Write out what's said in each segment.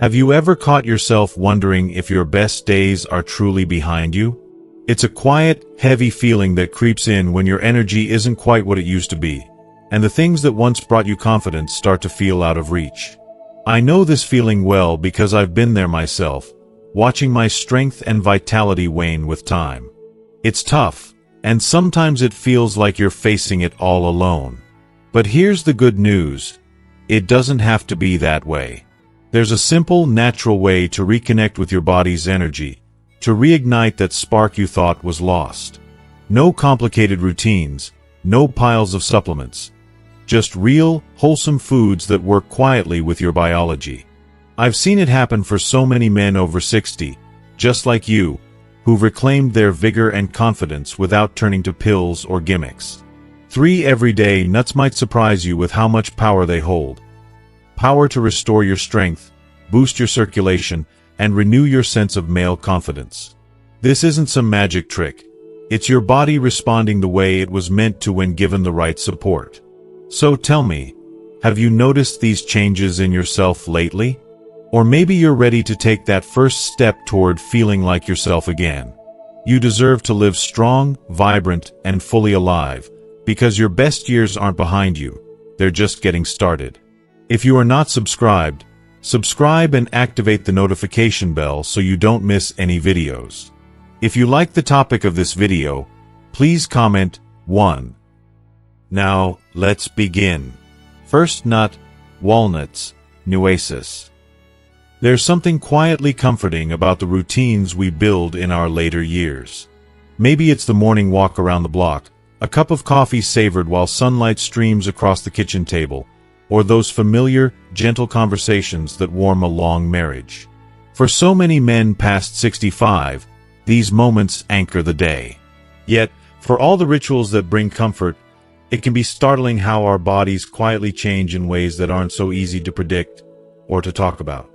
Have you ever caught yourself wondering if your best days are truly behind you? It's a quiet, heavy feeling that creeps in when your energy isn't quite what it used to be, and the things that once brought you confidence start to feel out of reach. I know this feeling well because I've been there myself, watching my strength and vitality wane with time. It's tough, and sometimes it feels like you're facing it all alone. But here's the good news. It doesn't have to be that way. There's a simple, natural way to reconnect with your body's energy, to reignite that spark you thought was lost. No complicated routines, no piles of supplements. Just real, wholesome foods that work quietly with your biology. I've seen it happen for so many men over 60, just like you, who've reclaimed their vigor and confidence without turning to pills or gimmicks. 3 everyday nuts might surprise you with how much power they hold. Power to restore your strength, boost your circulation, and renew your sense of male confidence. This isn't some magic trick. It's your body responding the way it was meant to when given the right support. So tell me, have you noticed these changes in yourself lately? Or maybe you're ready to take that first step toward feeling like yourself again. You deserve to live strong, vibrant, and fully alive, because your best years aren't behind you, they're just getting started. If you are not subscribed, subscribe and activate the notification bell so you don't miss any videos. If you like the topic of this video, please comment 1. Now, let's begin. First nut, walnuts, nueces. There's something quietly comforting about the routines we build in our later years. Maybe it's the morning walk around the block, a cup of coffee savored while sunlight streams across the kitchen table, or those familiar, gentle conversations that warm a long marriage. For so many men past 65, these moments anchor the day. Yet, for all the rituals that bring comfort, it can be startling how our bodies quietly change in ways that aren't so easy to predict or to talk about.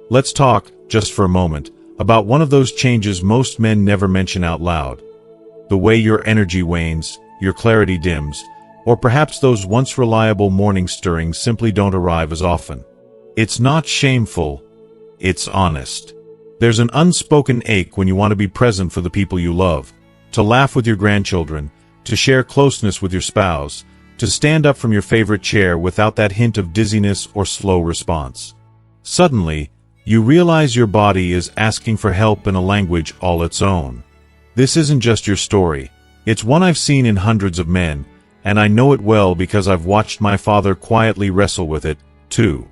Let's talk, just for a moment, about one of those changes most men never mention out loud. The way your energy wanes, your clarity dims, or perhaps those once reliable morning stirrings simply don't arrive as often. It's not shameful, it's honest. There's an unspoken ache when you want to be present for the people you love, to laugh with your grandchildren, to share closeness with your spouse, to stand up from your favorite chair without that hint of dizziness or slow response. Suddenly, you realize your body is asking for help in a language all its own. This isn't just your story. It's one I've seen in hundreds of men, and I know it well because I've watched my father quietly wrestle with it, too.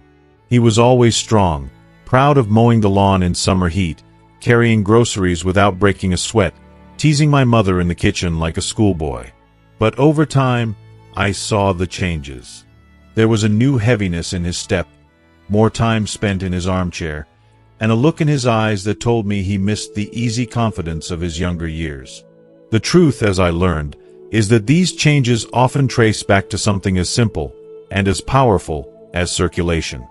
He was always strong, proud of mowing the lawn in summer heat, carrying groceries without breaking a sweat, teasing my mother in the kitchen like a schoolboy. But over time, I saw the changes. There was a new heaviness in his step, more time spent in his armchair, and a look in his eyes that told me he missed the easy confidence of his younger years. The truth, as I learned, is that these changes often trace back to something as simple and as powerful as circulation.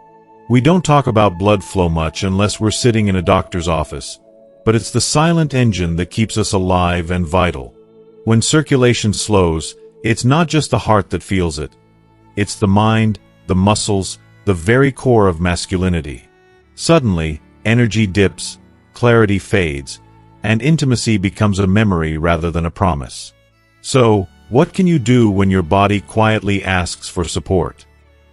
We don't talk about blood flow much unless we're sitting in a doctor's office, but it's the silent engine that keeps us alive and vital. When circulation slows, it's not just the heart that feels it. It's the mind, the muscles, the very core of masculinity. Suddenly, energy dips, clarity fades, and intimacy becomes a memory rather than a promise. So, what can you do when your body quietly asks for support?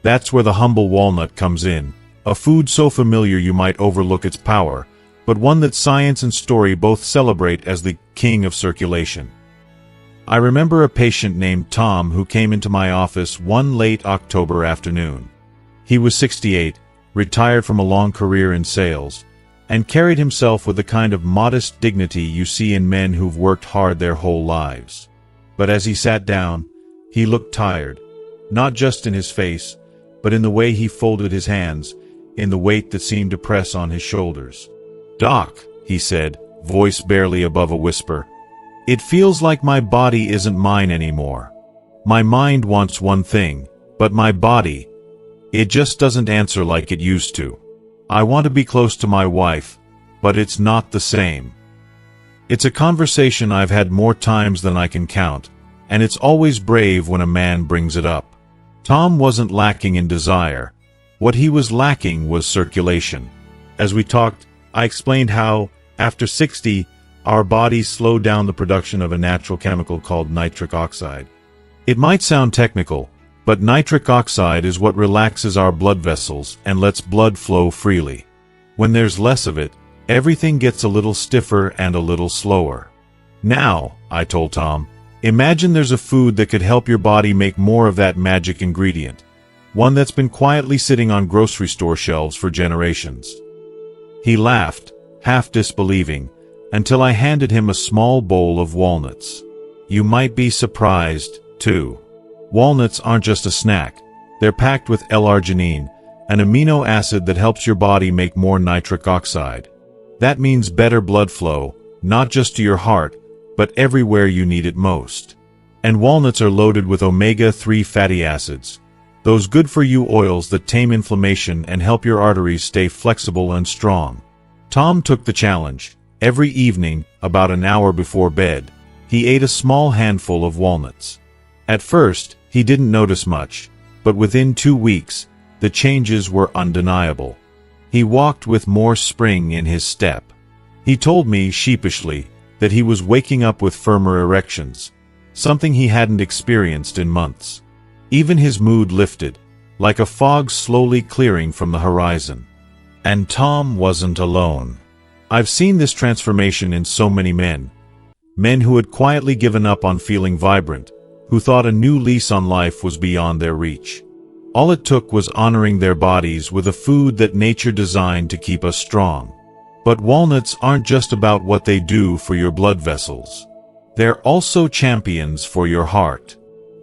That's where the humble walnut comes in, a food so familiar you might overlook its power, but one that science and story both celebrate as the king of circulation. I remember a patient named Tom who came into my office one late October afternoon. He was 68, retired from a long career in sales, and carried himself with the kind of modest dignity you see in men who've worked hard their whole lives. But as he sat down, he looked tired, not just in his face, but in the way he folded his hands, in the weight that seemed to press on his shoulders. "Doc," he said, voice barely above a whisper, "it feels like my body isn't mine anymore. My mind wants one thing, but my body, it just doesn't answer like it used to. I want to be close to my wife, but it's not the same." It's a conversation I've had more times than I can count, and it's always brave when a man brings it up. Tom wasn't lacking in desire. What he was lacking was circulation. As we talked, I explained how, after 60, our bodies slow down the production of a natural chemical called nitric oxide. It might sound technical, but nitric oxide is what relaxes our blood vessels and lets blood flow freely. When there's less of it, everything gets a little stiffer and a little slower. Now, I told Tom, imagine there's a food that could help your body make more of that magic ingredient, one that's been quietly sitting on grocery store shelves for generations. He laughed, half disbelieving, until I handed him a small bowl of walnuts. You might be surprised, too. Walnuts aren't just a snack. They're packed with L-arginine, an amino acid that helps your body make more nitric oxide. That means better blood flow, not just to your heart, but everywhere you need it most. And walnuts are loaded with omega-3 fatty acids, those good-for-you oils that tame inflammation and help your arteries stay flexible and strong. Tom took the challenge. Every evening, about an hour before bed, he ate a small handful of walnuts. At first, he didn't notice much, but within 2 weeks, the changes were undeniable. He walked with more spring in his step. He told me, sheepishly, that he was waking up with firmer erections, something he hadn't experienced in months. Even his mood lifted, like a fog slowly clearing from the horizon. And Tom wasn't alone. I've seen this transformation in so many men who had quietly given up on feeling vibrant, who thought a new lease on life was beyond their reach. All it took was honoring their bodies with a food that nature designed to keep us strong. But walnuts aren't just about what they do for your blood vessels. They're also champions for your heart.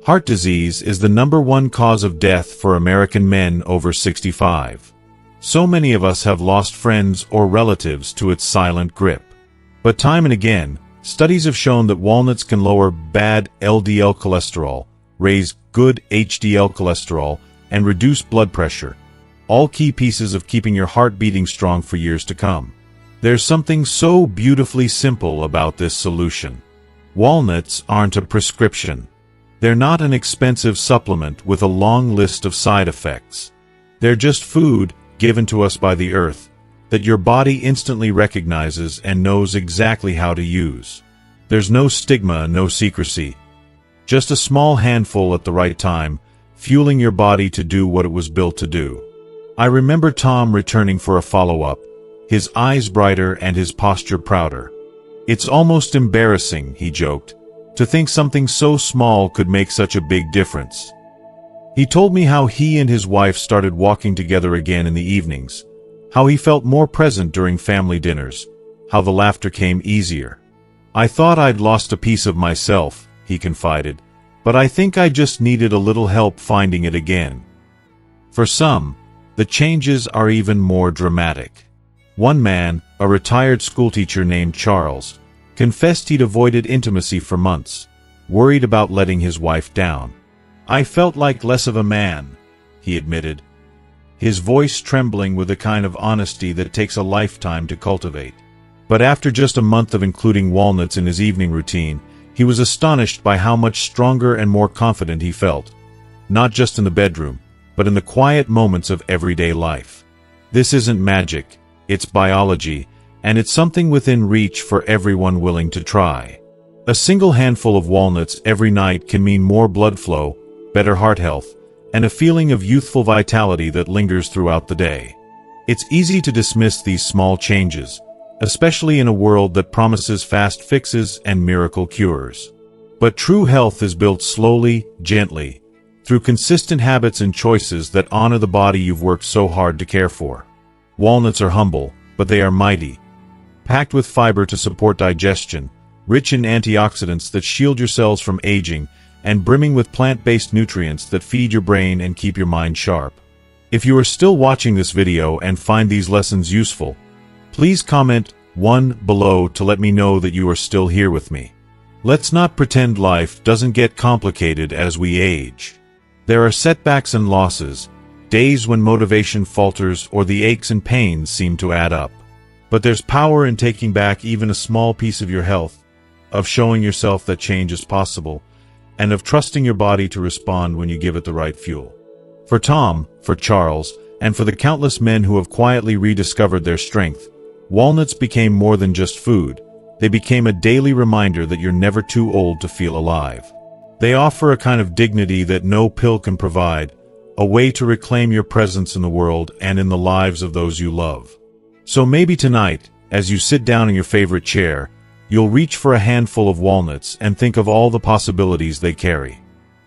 Heart disease is the #1 cause of death for American men over 65. So many of us have lost friends or relatives to its silent grip. But time and again, studies have shown that walnuts can lower bad LDL cholesterol, raise good HDL cholesterol, and reduce blood pressure, all key pieces of keeping your heart beating strong for years to come. There's something so beautifully simple about this solution. Walnuts aren't a prescription. They're not an expensive supplement with a long list of side effects. They're just food, given to us by the earth, that your body instantly recognizes and knows exactly how to use. There's no stigma, no secrecy. Just a small handful at the right time, fueling your body to do what it was built to do. I remember Tom returning for a follow-up, his eyes brighter and his posture prouder. It's almost embarrassing, he joked, to think something so small could make such a big difference. He told me how he and his wife started walking together again in the evenings, how he felt more present during family dinners, how the laughter came easier. I thought I'd lost a piece of myself, he confided, but I think I just needed a little help finding it again. For some, the changes are even more dramatic. One man, a retired schoolteacher named Charles, confessed he'd avoided intimacy for months, worried about letting his wife down. I felt like less of a man, he admitted, his voice trembling with a kind of honesty that takes a lifetime to cultivate. But after just a month of including walnuts in his evening routine, he was astonished by how much stronger and more confident he felt, not just in the bedroom, but in the quiet moments of everyday life. This isn't magic, it's biology, and it's something within reach for everyone willing to try. A single handful of walnuts every night can mean more blood flow, better heart health, and a feeling of youthful vitality that lingers throughout the day. It's easy to dismiss these small changes, especially in a world that promises fast fixes and miracle cures. But true health is built slowly, gently, through consistent habits and choices that honor the body you've worked so hard to care for. Walnuts are humble, but they are mighty, packed with fiber to support digestion, rich in antioxidants that shield your cells from aging, and brimming with plant-based nutrients that feed your brain and keep your mind sharp. If you are still watching this video and find these lessons useful, please comment 1 below to let me know that you are still here with me. Let's not pretend life doesn't get complicated as we age. There are setbacks and losses, days when motivation falters or the aches and pains seem to add up. But there's power in taking back even a small piece of your health, of showing yourself that change is possible, and of trusting your body to respond when you give it the right fuel. For Tom, for Charles, And for the countless men who have quietly rediscovered their strength, walnuts became more than just food. They became a daily reminder that you're never too old to feel alive. They offer a kind of dignity that no pill can provide, a way to reclaim your presence in the world and in the lives of those you love. So maybe tonight, as you sit down in your favorite chair, you'll reach for a handful of walnuts and think of all the possibilities they carry.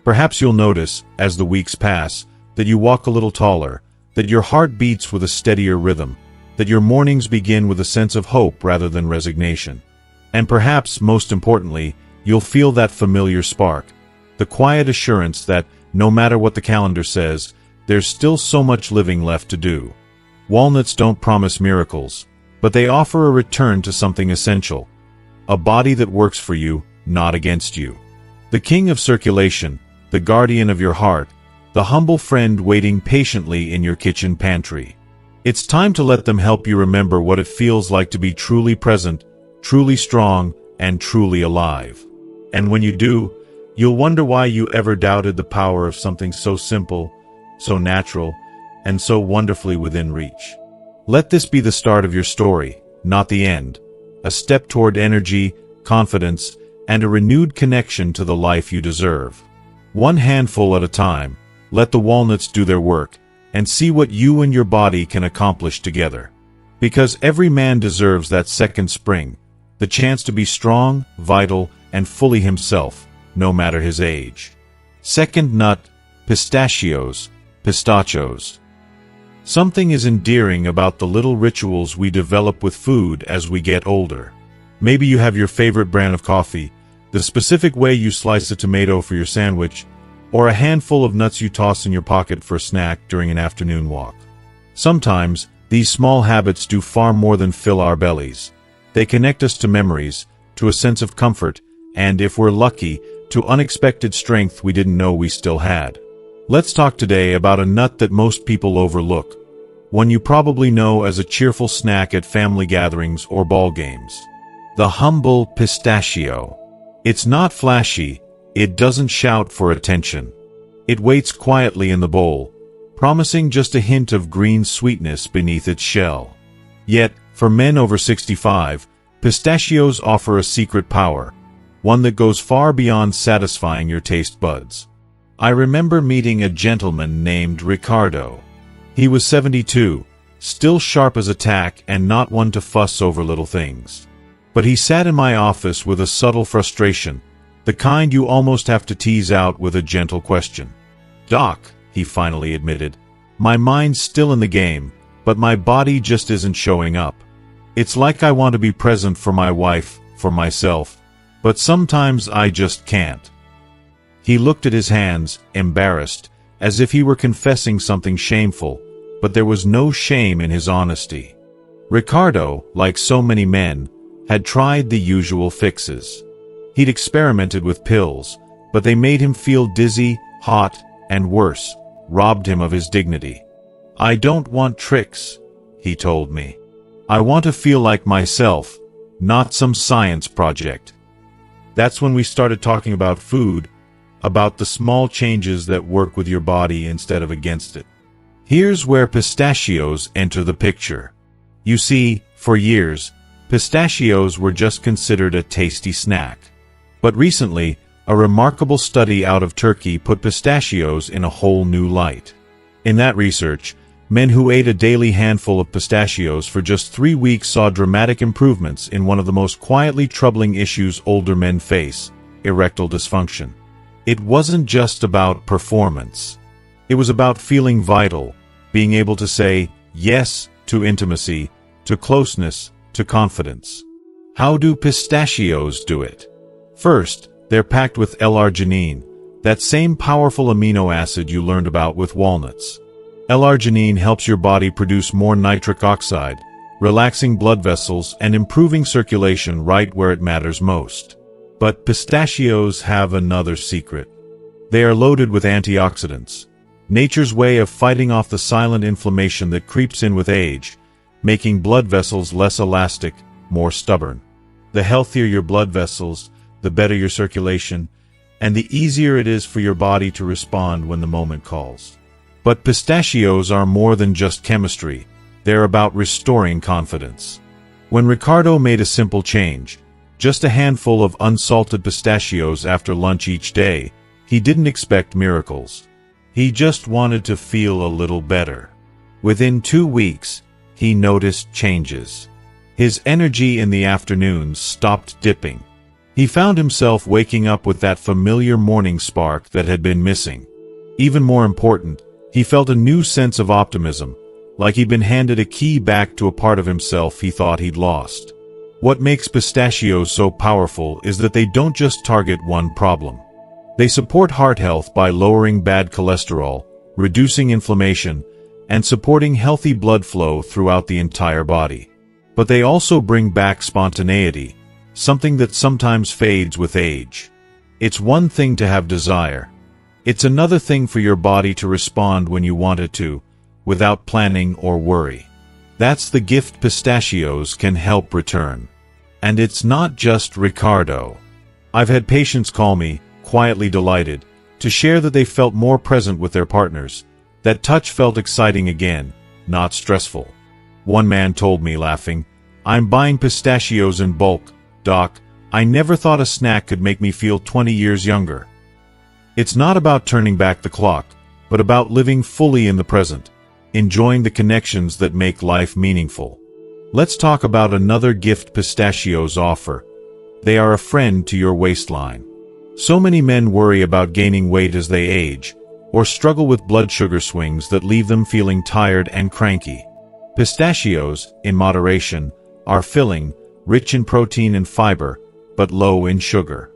Perhaps you'll notice, as the weeks pass, that you walk a little taller, that your heart beats with a steadier rhythm, that your mornings begin with a sense of hope rather than resignation. And perhaps, most importantly, you'll feel that familiar spark, the quiet assurance that, no matter what the calendar says, there's still so much living left to do. Walnuts don't promise miracles, but they offer a return to something essential, a body that works for you, not against you. The king of circulation, the guardian of your heart, the humble friend waiting patiently in your kitchen pantry. It's time to let them help you remember what it feels like to be truly present, truly strong, and truly alive. And when you do, you'll wonder why you ever doubted the power of something so simple, so natural, and so wonderfully within reach. Let this be the start of your story, not the end. A step toward energy, confidence, and a renewed connection to the life you deserve. One handful at a time, let the walnuts do their work, and see what you and your body can accomplish together. Because every man deserves that second spring, the chance to be strong, vital, and fully himself, no matter his age. Second nut, pistachios. Something is endearing about the little rituals we develop with food as we get older. Maybe you have your favorite brand of coffee, the specific way you slice a tomato for your sandwich, or a handful of nuts you toss in your pocket for a snack during an afternoon walk. Sometimes, these small habits do far more than fill our bellies. They connect us to memories, to a sense of comfort, and, if we're lucky, to unexpected strength we didn't know we still had. Let's talk today about a nut that most people overlook, one you probably know as a cheerful snack at family gatherings or ball games. The humble pistachio. It's not flashy, it doesn't shout for attention. It waits quietly in the bowl, promising just a hint of green sweetness beneath its shell. Yet, for men over 65, pistachios offer a secret power, one that goes far beyond satisfying your taste buds. I remember meeting a gentleman named Ricardo. He was 72, still sharp as a tack and not one to fuss over little things. But he sat in my office with a subtle frustration, the kind you almost have to tease out with a gentle question. "Doc," he finally admitted, "my mind's still in the game, but my body just isn't showing up. It's like I want to be present for my wife, for myself, but sometimes I just can't." He looked at his hands, embarrassed, as if he were confessing something shameful, but there was no shame in his honesty. Ricardo, like so many men, had tried the usual fixes. He'd experimented with pills, but they made him feel dizzy, hot, and worse, robbed him of his dignity. "I don't want tricks," he told me. "I want to feel like myself, not some science project." That's when we started talking about food, about the small changes that work with your body instead of against it. Here's where pistachios enter the picture. You see, for years, pistachios were just considered a tasty snack. But recently, a remarkable study out of Turkey put pistachios in a whole new light. In that research, men who ate a daily handful of pistachios for just 3 weeks saw dramatic improvements in one of the most quietly troubling issues older men face, erectile dysfunction. It wasn't just about performance. It was about feeling vital, being able to say yes to intimacy, to closeness, to confidence. How do pistachios do it? First, they're packed with L-arginine, that same powerful amino acid you learned about with walnuts. L-arginine helps your body produce more nitric oxide, relaxing blood vessels and improving circulation right where it matters most. But pistachios have another secret. They are loaded with antioxidants, nature's way of fighting off the silent inflammation that creeps in with age, making blood vessels less elastic, more stubborn. The healthier your blood vessels, the better your circulation, and the easier it is for your body to respond when the moment calls. But pistachios are more than just chemistry. They're about restoring confidence. When Ricardo made a simple change, just a handful of unsalted pistachios after lunch each day, he didn't expect miracles. He just wanted to feel a little better. Within 2 weeks, he noticed changes. His energy in the afternoons stopped dipping. He found himself waking up with that familiar morning spark that had been missing. Even more important, he felt a new sense of optimism, like he'd been handed a key back to a part of himself he thought he'd lost. What makes pistachios so powerful is that they don't just target one problem. They support heart health by lowering bad cholesterol, reducing inflammation, and supporting healthy blood flow throughout the entire body. But they also bring back spontaneity, something that sometimes fades with age. It's one thing to have desire. It's another thing for your body to respond when you want it to, without planning or worry. That's the gift pistachios can help return. And it's not just Ricardo. I've had patients call me, quietly delighted, to share that they felt more present with their partners. That touch felt exciting again, not stressful. One man told me, laughing, "I'm buying pistachios in bulk, Doc. I never thought a snack could make me feel 20 years younger." It's not about turning back the clock, but about living fully in the present, enjoying the connections that make life meaningful. Let's talk about another gift pistachios offer. They are a friend to your waistline. So many men worry about gaining weight as they age, or struggle with blood sugar swings that leave them feeling tired and cranky. Pistachios, in moderation, are filling, rich in protein and fiber, but low in sugar.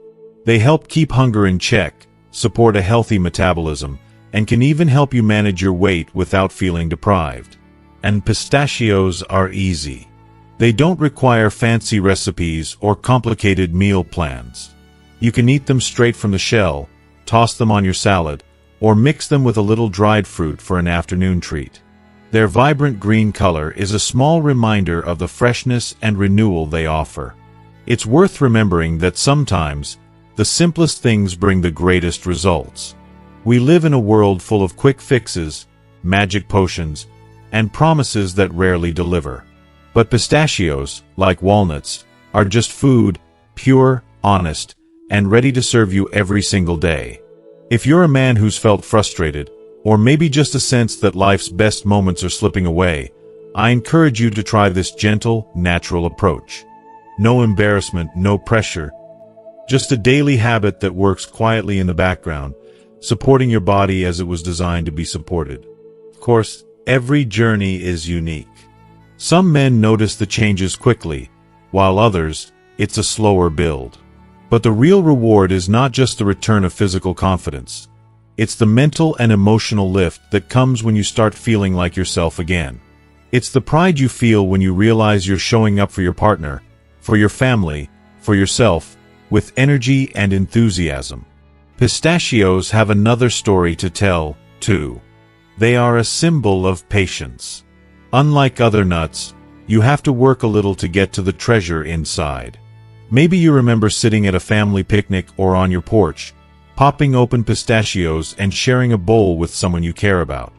They help keep hunger in check, support a healthy metabolism, and can even help you manage your weight without feeling deprived. And pistachios are easy. They don't require fancy recipes or complicated meal plans. You can eat them straight from the shell, toss them on your salad, or mix them with a little dried fruit for an afternoon treat. Their vibrant green color is a small reminder of the freshness and renewal they offer. It's worth remembering that sometimes, the simplest things bring the greatest results. We live in a world full of quick fixes, magic potions, and promises that rarely deliver. But pistachios, like walnuts, are just food, pure, honest, and ready to serve you every single day. If you're a man who's felt frustrated, or maybe just a sense that life's best moments are slipping away, I encourage you to try this gentle, natural approach. No embarrassment, no pressure. Just a daily habit that works quietly in the background, supporting your body as it was designed to be supported. Of course, every journey is unique. Some men notice the changes quickly, while others, it's a slower build. But the real reward is not just the return of physical confidence. It's the mental and emotional lift that comes when you start feeling like yourself again. It's the pride you feel when you realize you're showing up for your partner, for your family, for yourself, with energy and enthusiasm. Pistachios have another story to tell, too. They are a symbol of patience. Unlike other nuts, you have to work a little to get to the treasure inside. Maybe you remember sitting at a family picnic or on your porch, popping open pistachios and sharing a bowl with someone you care about.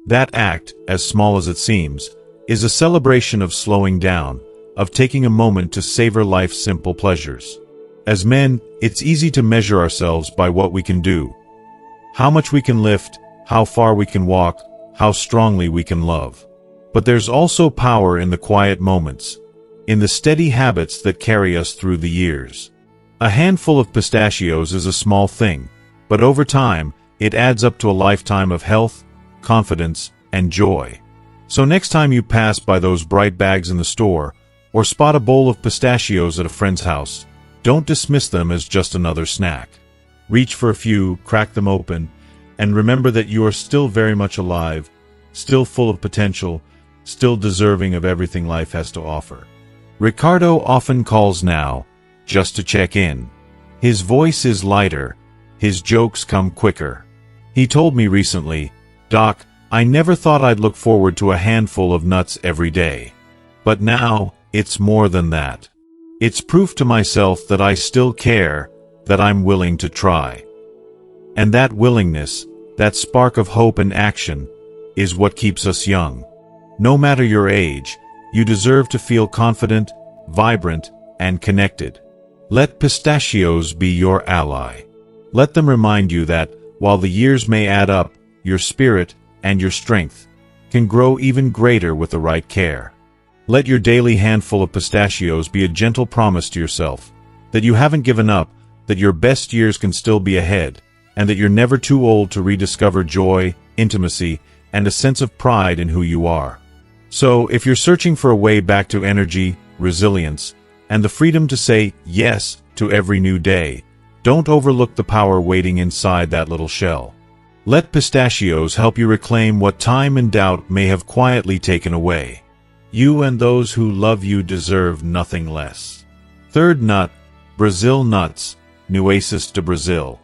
That act, as small as it seems, is a celebration of slowing down, of taking a moment to savor life's simple pleasures. As men, it's easy to measure ourselves by what we can do. How much we can lift, how far we can walk, how strongly we can love. But there's also power in the quiet moments, in the steady habits that carry us through the years. A handful of pistachios is a small thing, but over time, it adds up to a lifetime of health, confidence, and joy. So next time you pass by those bright bags in the store, or spot a bowl of pistachios at a friend's house, don't dismiss them as just another snack. Reach for a few, crack them open, and remember that you are still very much alive, still full of potential, still deserving of everything life has to offer. Ricardo often calls now, just to check in. His voice is lighter, his jokes come quicker. He told me recently, "Doc, I never thought I'd look forward to a handful of nuts every day. But now, it's more than that. It's proof to myself that I still care, that I'm willing to try." And that willingness, that spark of hope and action, is what keeps us young. No matter your age, you deserve to feel confident, vibrant, and connected. Let pistachios be your ally. Let them remind you that, while the years may add up, your spirit and your strength can grow even greater with the right care. Let your daily handful of pistachios be a gentle promise to yourself that you haven't given up, that your best years can still be ahead, and that you're never too old to rediscover joy, intimacy, and a sense of pride in who you are. So, if you're searching for a way back to energy, resilience, and the freedom to say yes to every new day, don't overlook the power waiting inside that little shell. Let pistachios help you reclaim what time and doubt may have quietly taken away. You and those who love you deserve nothing less. Third nut, Brazil nuts, Nueces de Brazil.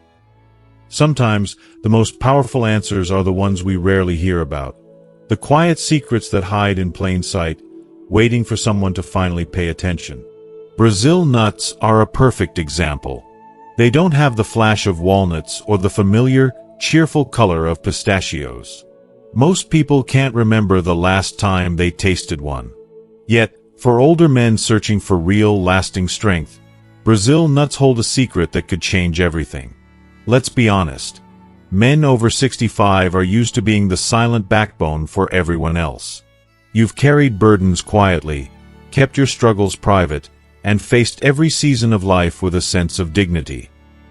Sometimes, the most powerful answers are the ones we rarely hear about. The quiet secrets that hide in plain sight, waiting for someone to finally pay attention. Brazil nuts are a perfect example. They don't have the flash of walnuts or the familiar, cheerful color of pistachios. Most people can't remember the last time they tasted one. Yet, for older men searching for real, lasting strength, Brazil nuts hold a secret that could change everything. Let's be honest. Men over 65 are used to being the silent backbone for everyone else. You've carried burdens quietly, kept your struggles private, and faced every season of life with a sense of dignity.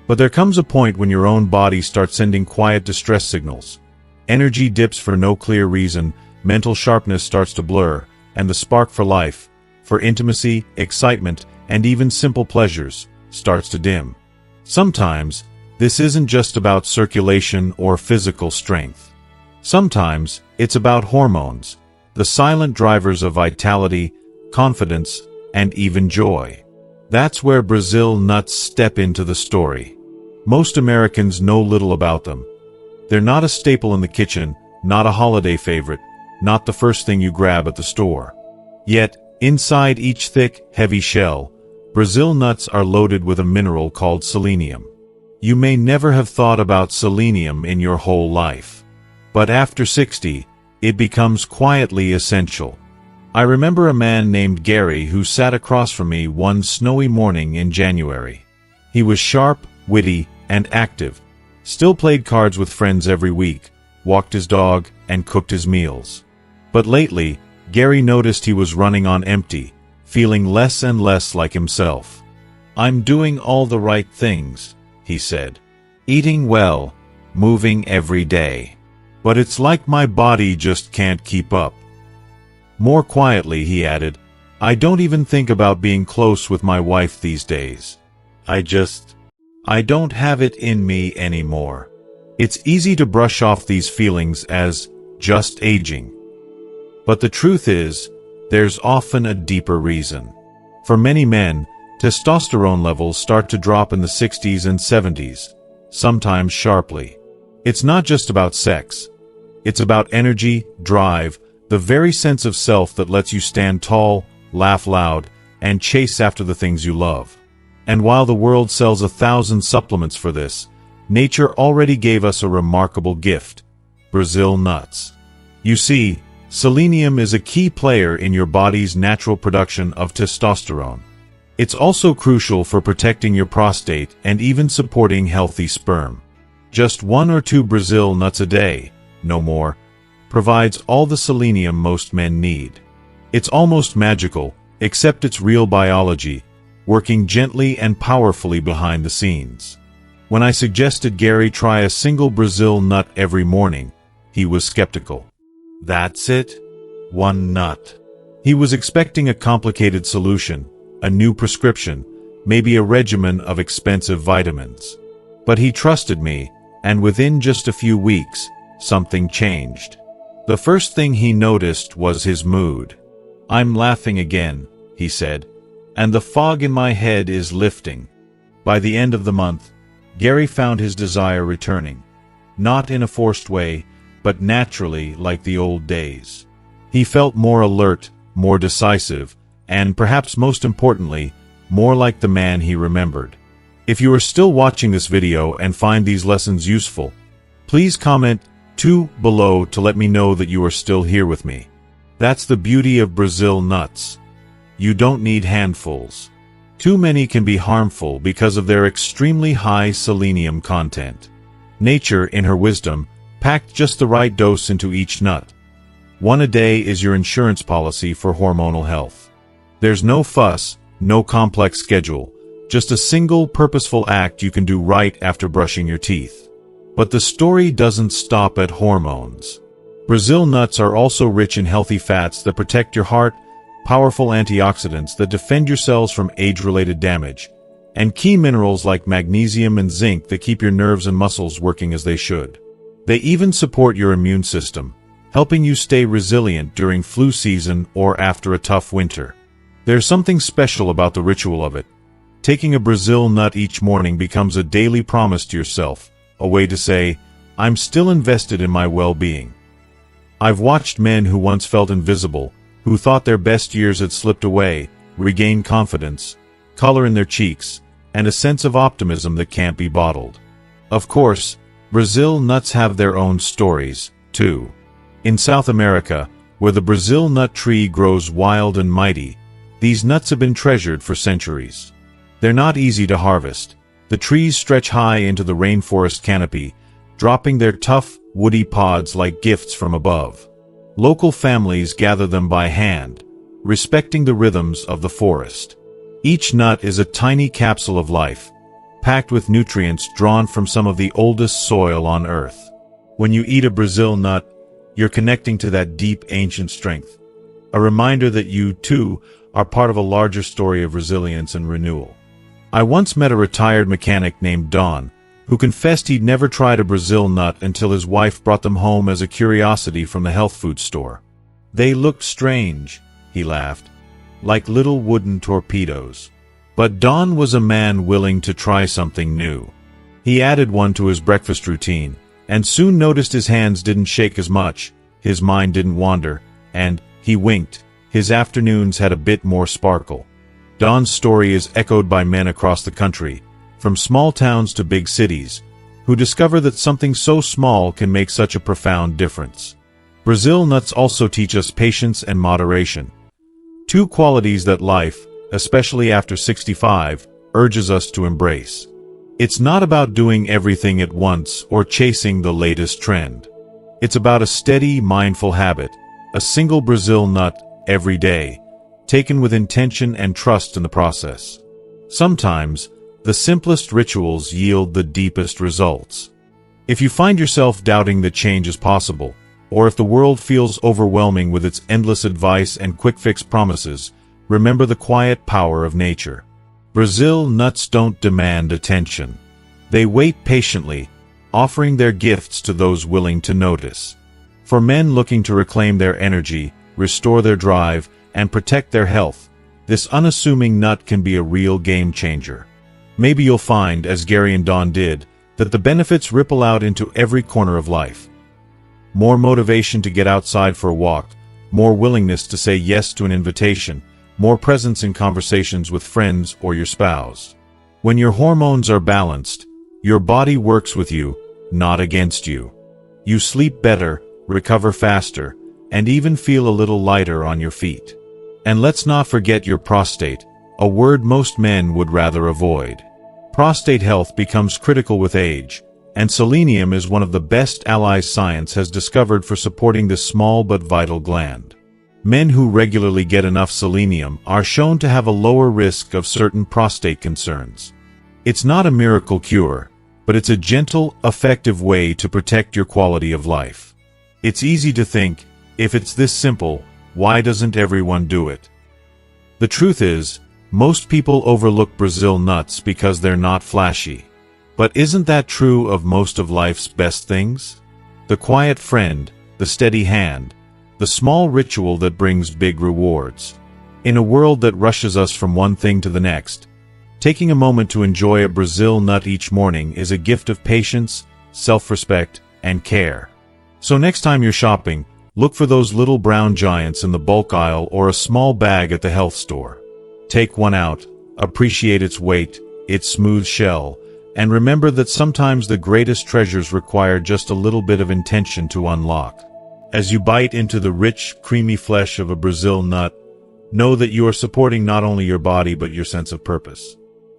But there comes a point when your own body starts sending quiet distress signals. Energy dips for no clear reason, mental sharpness starts to blur, and the spark for life, for intimacy, excitement, and even simple pleasures, starts to dim. Sometimes, this isn't just about circulation or physical strength. Sometimes, it's about hormones, the silent drivers of vitality, confidence, and even joy. That's where Brazil nuts step into the story. Most Americans know little about them. They're not a staple in the kitchen, not a holiday favorite, not the first thing you grab at the store. Yet, inside each thick, heavy shell, Brazil nuts are loaded with a mineral called selenium. You may never have thought about selenium in your whole life. But after 60, it becomes quietly essential. I remember a man named Gary who sat across from me one snowy morning in January. He was sharp, witty, and active, still played cards with friends every week, walked his dog, and cooked his meals. But lately, Gary noticed he was running on empty, feeling less and less like himself. "I'm doing all the right things," he said. "Eating well, moving every day. But it's like my body just can't keep up." More quietly, he added, "I don't even think about being close with my wife these days. I don't have it in me anymore." It's easy to brush off these feelings as just aging. But the truth is, there's often a deeper reason. For many men, testosterone levels start to drop in the 60s and 70s, sometimes sharply. It's not just about sex. It's about energy, drive, the very sense of self that lets you stand tall, laugh loud, and chase after the things you love. And while the world sells 1,000 supplements for this, nature already gave us a remarkable gift: Brazil nuts. You see, selenium is a key player in your body's natural production of testosterone. It's also crucial for protecting your prostate and even supporting healthy sperm. Just 1 or 2 Brazil nuts a day, no more, provides all the selenium most men need. It's almost magical, except it's real biology, working gently and powerfully behind the scenes. When I suggested Gary try a single Brazil nut every morning, he was skeptical. "That's it? 1 nut?" He was expecting a complicated solution, a new prescription, maybe a regimen of expensive vitamins. But he trusted me, and within just a few weeks, something changed. The first thing he noticed was his mood. "I'm laughing again," he said, "and the fog in my head is lifting." By the end of the month, Gary found his desire returning. Not in a forced way, but naturally, like the old days. He felt more alert, more decisive, and perhaps most importantly, more like the man he remembered. If you are still watching this video and find these lessons useful, please comment 2 below to let me know that you are still here with me. That's the beauty of Brazil nuts. You don't need handfuls. Too many can be harmful because of their extremely high selenium content. Nature, in her wisdom, packed just the right dose into each nut. One a day is your insurance policy for hormonal health. There's no fuss, no complex schedule, just a single purposeful act you can do right after brushing your teeth. But the story doesn't stop at hormones. Brazil nuts are also rich in healthy fats that protect your heart, powerful antioxidants that defend your cells from age-related damage, and key minerals like magnesium and zinc that keep your nerves and muscles working as they should. They even support your immune system, helping you stay resilient during flu season or after a tough winter. There's something special about the ritual of it. Taking a Brazil nut each morning becomes a daily promise to yourself, a way to say, I'm still invested in my well-being. I've watched men who once felt invisible, who thought their best years had slipped away, regain confidence, color in their cheeks, and a sense of optimism that can't be bottled. Of course, Brazil nuts have their own stories, too. In South America, where the Brazil nut tree grows wild and mighty, these nuts have been treasured for centuries. They're not easy to harvest. The trees stretch high into the rainforest canopy, dropping their tough, woody pods like gifts from above. Local families gather them by hand, respecting the rhythms of the forest. Each nut is a tiny capsule of life, packed with nutrients drawn from some of the oldest soil on Earth. When you eat a Brazil nut, you're connecting to that deep, ancient strength, a reminder that you, too, are part of a larger story of resilience and renewal. I once met a retired mechanic named Don, who confessed he'd never tried a Brazil nut until his wife brought them home as a curiosity from the health food store. They looked strange, he laughed, like little wooden torpedoes. But Don was a man willing to try something new. He added one to his breakfast routine, and soon noticed his hands didn't shake as much, his mind didn't wander, and, he winked, his afternoons had a bit more sparkle. Don's story is echoed by men across the country, from small towns to big cities, who discover that something so small can make such a profound difference. Brazil nuts also teach us patience and moderation, two qualities that life, especially after 65, urges us to embrace. It's not about doing everything at once or chasing the latest trend. It's about a steady, mindful habit, a single Brazil nut every day, taken with intention and trust in the process. Sometimes, the simplest rituals yield the deepest results. If you find yourself doubting that change is possible, or if the world feels overwhelming with its endless advice and quick-fix promises, remember the quiet power of nature. Brazil nuts don't demand attention. They wait patiently, offering their gifts to those willing to notice. For men looking to reclaim their energy, restore their drive, and protect their health, this unassuming nut can be a real game changer. Maybe you'll find, as Gary and Don did, that the benefits ripple out into every corner of life. More motivation to get outside for a walk, more willingness to say yes to an invitation, more presence in conversations with friends or your spouse. When your hormones are balanced, your body works with you, not against you. You sleep better, recover faster, and even feel a little lighter on your feet. And let's not forget your prostate, a word most men would rather avoid. Prostate health becomes critical with age, and selenium is one of the best allies science has discovered for supporting this small but vital gland. Men who regularly get enough selenium are shown to have a lower risk of certain prostate concerns. It's not a miracle cure, but it's a gentle, effective way to protect your quality of life. It's easy to think, if it's this simple, why doesn't everyone do it? The truth is, most people overlook Brazil nuts because they're not flashy. But isn't that true of most of life's best things? The quiet friend, the steady hand, the small ritual that brings big rewards. In a world that rushes us from one thing to the next, taking a moment to enjoy a Brazil nut each morning is a gift of patience, self-respect, and care. So next time you're shopping, look for those little brown giants in the bulk aisle or a small bag at the health store. Take one out, appreciate its weight, its smooth shell, And remember that sometimes the greatest treasures require just a little bit of intention to unlock. As you bite into the rich, creamy flesh of a Brazil nut, know that you are supporting not only your body but your sense of purpose.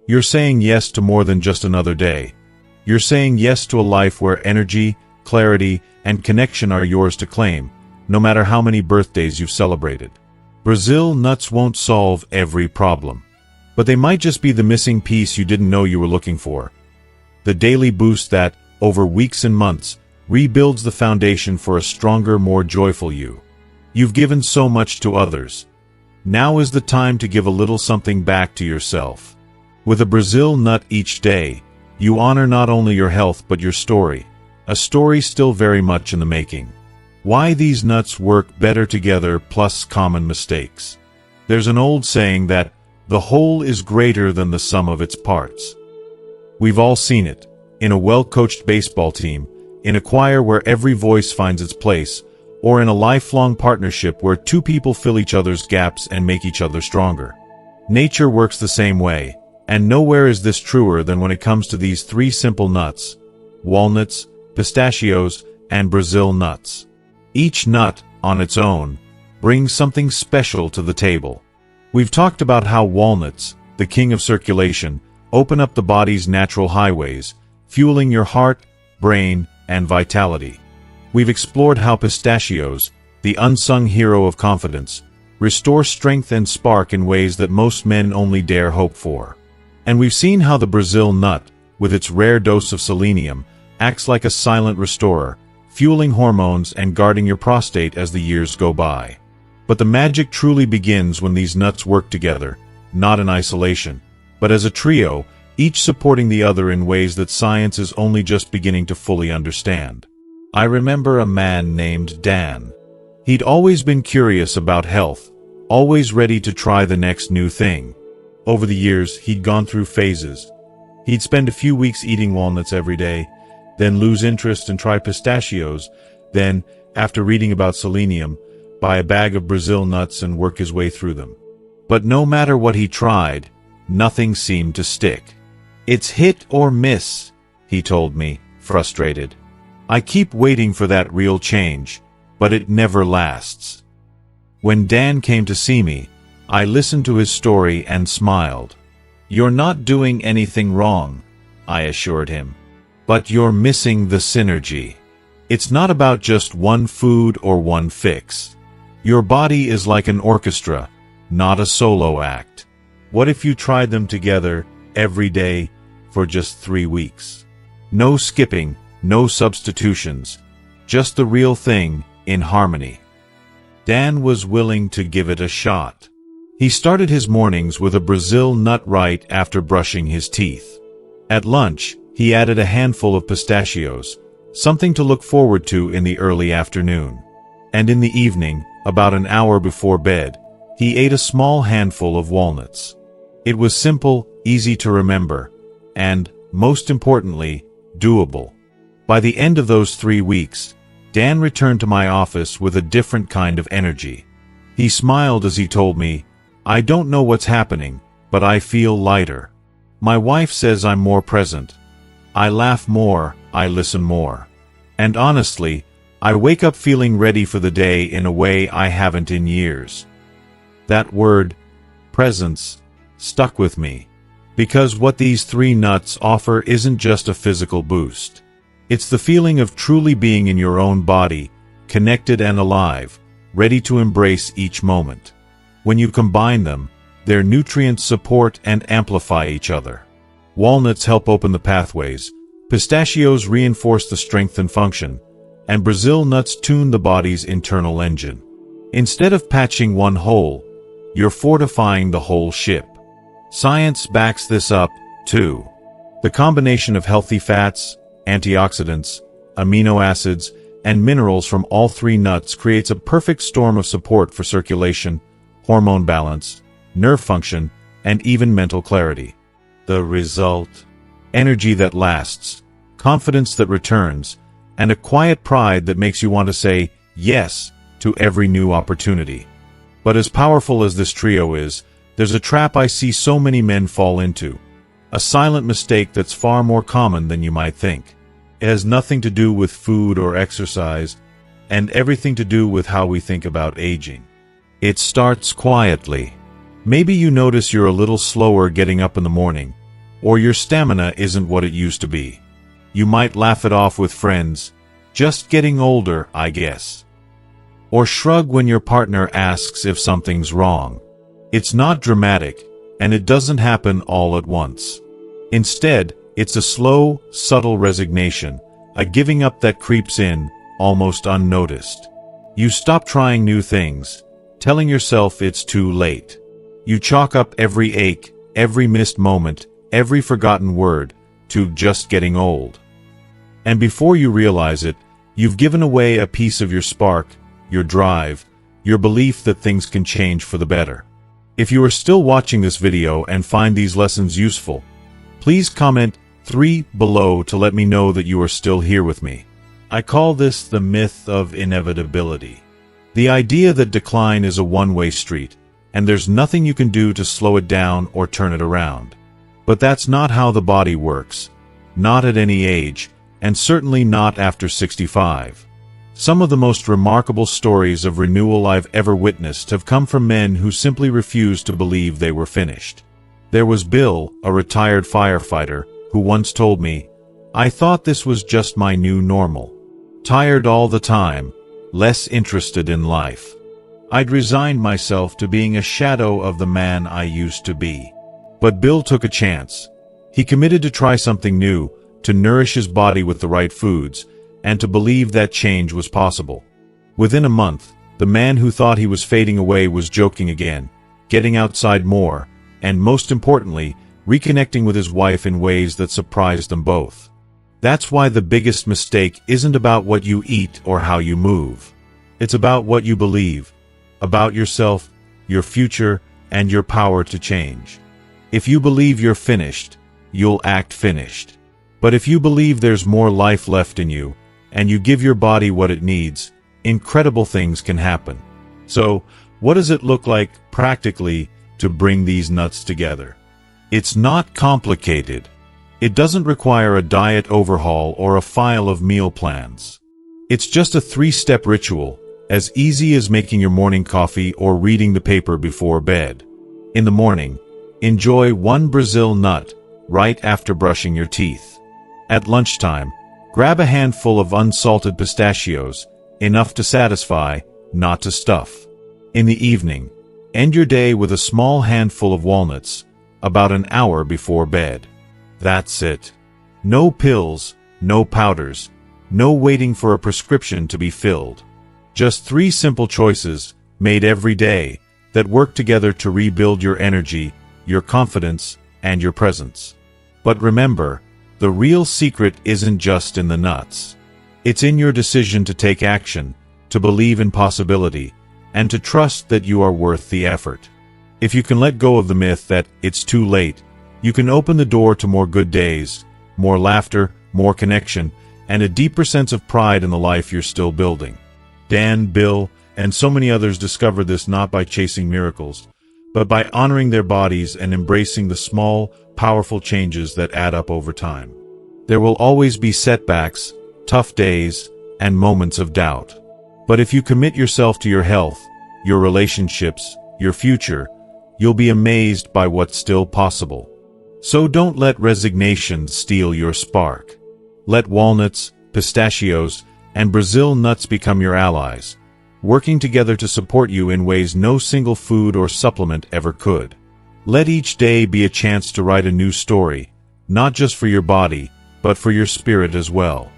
You're saying yes to more than just another day. You're saying yes to a life where energy, clarity, and connection are yours to claim, no matter how many birthdays you've celebrated. Brazil nuts won't solve every problem, but they might just be the missing piece you didn't know you were looking for. The daily boost that, over weeks and months, rebuilds the foundation for a stronger, more joyful you. You've given so much to others. Now is the time to give a little something back to yourself. With a Brazil nut each day, you honor not only your health but your story, a story still very much in the making. Why these nuts work better together plus common mistakes. There's an old saying that the whole is greater than the sum of its parts. We've all seen it, in a well-coached baseball team, in a choir where every voice finds its place, or in a lifelong partnership where two people fill each other's gaps and make each other stronger. Nature works the same way, and nowhere is this truer than when it comes to these three simple nuts: walnuts, pistachios, and Brazil nuts. Each nut, on its own, brings something special to the table. We've talked about how walnuts, the king of circulation, open up the body's natural highways, fueling your heart, brain, and vitality. We've explored how pistachios, the unsung hero of confidence, restore strength and spark in ways that most men only dare hope for. And we've seen how the Brazil nut, with its rare dose of selenium, acts like a silent restorer, fueling hormones and guarding your prostate as the years go by. But the magic truly begins when these nuts work together, not in isolation, but as a trio, each supporting the other in ways that science is only just beginning to fully understand. I remember a man named Dan. He'd always been curious about health, always ready to try the next new thing. Over the years, he'd gone through phases. He'd spend a few weeks eating walnuts every day, then lose interest and try pistachios, then, after reading about selenium, buy a bag of Brazil nuts and work his way through them. But no matter what he tried, nothing seemed to stick. "It's hit or miss," he told me, frustrated. "I keep waiting for that real change, but it never lasts." When Dan came to see me, I listened to his story and smiled. "You're not doing anything wrong," I assured him. "But you're missing the synergy. It's not about just one food or one fix. Your body is like an orchestra, not a solo act. What if you tried them together, every day, for just 3 weeks? No skipping, no substitutions, just the real thing, in harmony." Dan was willing to give it a shot. He started his mornings with a Brazil nut right after brushing his teeth. At lunch, he added a handful of pistachios, something to look forward to in the early afternoon. And in the evening, about an hour before bed, he ate a small handful of walnuts. It was simple, easy to remember, and, most importantly, doable. By the end of those 3 weeks, Dan returned to my office with a different kind of energy. He smiled as he told me, "I don't know what's happening, but I feel lighter. My wife says I'm more present. I laugh more, I listen more. And honestly, I wake up feeling ready for the day in a way I haven't in years." That word, presence, stuck with me. Because what these 3 nuts offer isn't just a physical boost. It's the feeling of truly being in your own body, connected and alive, ready to embrace each moment. When you combine them, their nutrients support and amplify each other. Walnuts help open the pathways, pistachios reinforce the strength and function, and Brazil nuts tune the body's internal engine. Instead of patching one hole, you're fortifying the whole ship. Science backs this up, too. The combination of healthy fats, antioxidants, amino acids, and minerals from all 3 nuts creates a perfect storm of support for circulation, hormone balance, nerve function, and even mental clarity. The result? Energy that lasts, confidence that returns, and a quiet pride that makes you want to say yes to every new opportunity. But as powerful as this trio is, there's a trap I see so many men fall into: A silent mistake that's far more common than you might think. It has nothing to do with food or exercise, and everything to do with how we think about aging. It starts quietly. Maybe you notice you're a little slower getting up in the morning, or your stamina isn't what it used to be. You might laugh it off with friends, just getting older, I guess. Or shrug when your partner asks if something's wrong. It's not dramatic, and it doesn't happen all at once. Instead, it's a slow, subtle resignation, a giving up that creeps in, almost unnoticed. You stop trying new things, telling yourself it's too late. You chalk up every ache, every missed moment, every forgotten word, to just getting old. And before you realize it, you've given away a piece of your spark, your drive, your belief that things can change for the better. If you are still watching this video and find these lessons useful, please comment 3 below to let me know that you are still here with me. I call this the myth of inevitability. The idea that decline is a one-way street, and there's nothing you can do to slow it down or turn it around. But that's not how the body works. Not at any age, and certainly not after 65. Some of the most remarkable stories of renewal I've ever witnessed have come from men who simply refused to believe they were finished. There was Bill, a retired firefighter, who once told me, "I thought this was just my new normal. Tired all the time, less interested in life. I'd resigned myself to being a shadow of the man I used to be." But Bill took a chance. He committed to try something new, to nourish his body with the right foods, and to believe that change was possible. Within a month, the man who thought he was fading away was joking again, getting outside more, and most importantly, reconnecting with his wife in ways that surprised them both. That's why the biggest mistake isn't about what you eat or how you move. It's about what you believe, about yourself, your future, and your power to change. If you believe you're finished, you'll act finished. But if you believe there's more life left in you, and you give your body what it needs, incredible things can happen. So, what does it look like, practically, to bring these nuts together? It's not complicated. It doesn't require a diet overhaul or a file of meal plans. It's just a 3-step ritual, as easy as making your morning coffee or reading the paper before bed. In the morning, enjoy 1 Brazil nut, right after brushing your teeth. At lunchtime, grab a handful of unsalted pistachios, enough to satisfy, not to stuff. In the evening, end your day with a small handful of walnuts, about an hour before bed. That's it. No pills, no powders, no waiting for a prescription to be filled. Just 3 simple choices, made every day, that work together to rebuild your energy, your confidence, and your presence. But remember, the real secret isn't just in the nuts. It's in your decision to take action, to believe in possibility, and to trust that you are worth the effort. If you can let go of the myth that it's too late, you can open the door to more good days, more laughter, more connection, and a deeper sense of pride in the life you're still building. Dan, Bill, and so many others discovered this not by chasing miracles, but by honoring their bodies and embracing the small, powerful changes that add up over time. There will always be setbacks, tough days, and moments of doubt. But if you commit yourself to your health, your relationships, your future, you'll be amazed by what's still possible. So don't let resignation steal your spark. Let walnuts, pistachios, and Brazil nuts become your allies, working together to support you in ways no single food or supplement ever could. Let each day be a chance to write a new story, not just for your body, but for your spirit as well.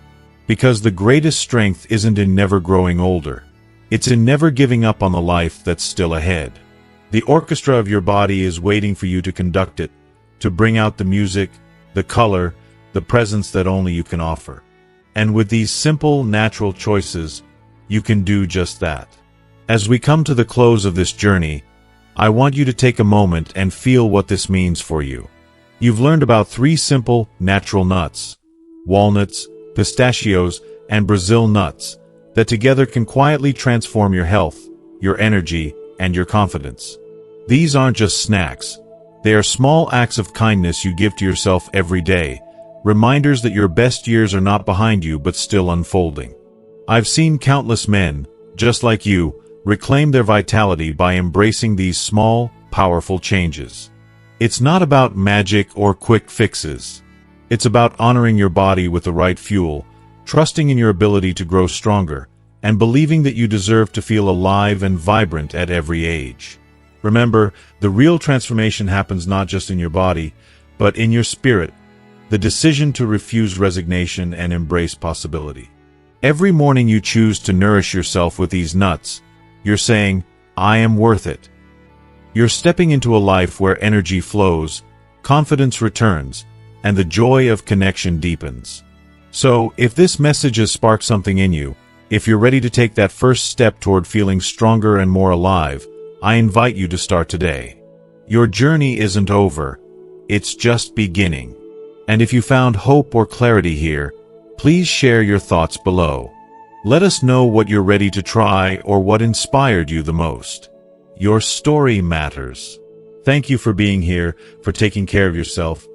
Because the greatest strength isn't in never growing older. It's in never giving up on the life that's still ahead. The orchestra of your body is waiting for you to conduct it, to bring out the music, the color, the presence that only you can offer. And with these simple, natural choices, you can do just that. As we come to the close of this journey, I want you to take a moment and feel what this means for you. You've learned about 3 simple, natural nuts, walnuts, pistachios, and Brazil nuts, that together can quietly transform your health, your energy, and your confidence. These aren't just snacks. They are small acts of kindness you give to yourself every day, reminders that your best years are not behind you but still unfolding. I've seen countless men, just like you, reclaim their vitality by embracing these small, powerful changes. It's not about magic or quick fixes. It's about honoring your body with the right fuel, trusting in your ability to grow stronger, and believing that you deserve to feel alive and vibrant at every age. Remember, the real transformation happens not just in your body, but in your spirit, the decision to refuse resignation and embrace possibility. Every morning you choose to nourish yourself with these nuts, you're saying, I am worth it. You're stepping into a life where energy flows, confidence returns, and the joy of connection deepens. So, if this message has sparked something in you, if you're ready to take that first step toward feeling stronger and more alive, I invite you to start today. Your journey isn't over, it's just beginning. And if you found hope or clarity here, please share your thoughts below. Let us know what you're ready to try or what inspired you the most. Your story matters. Thank you for being here, for taking care of yourself,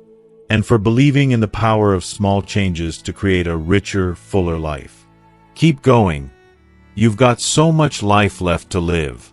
and for believing in the power of small changes to create a richer, fuller life. Keep going. You've got so much life left to live.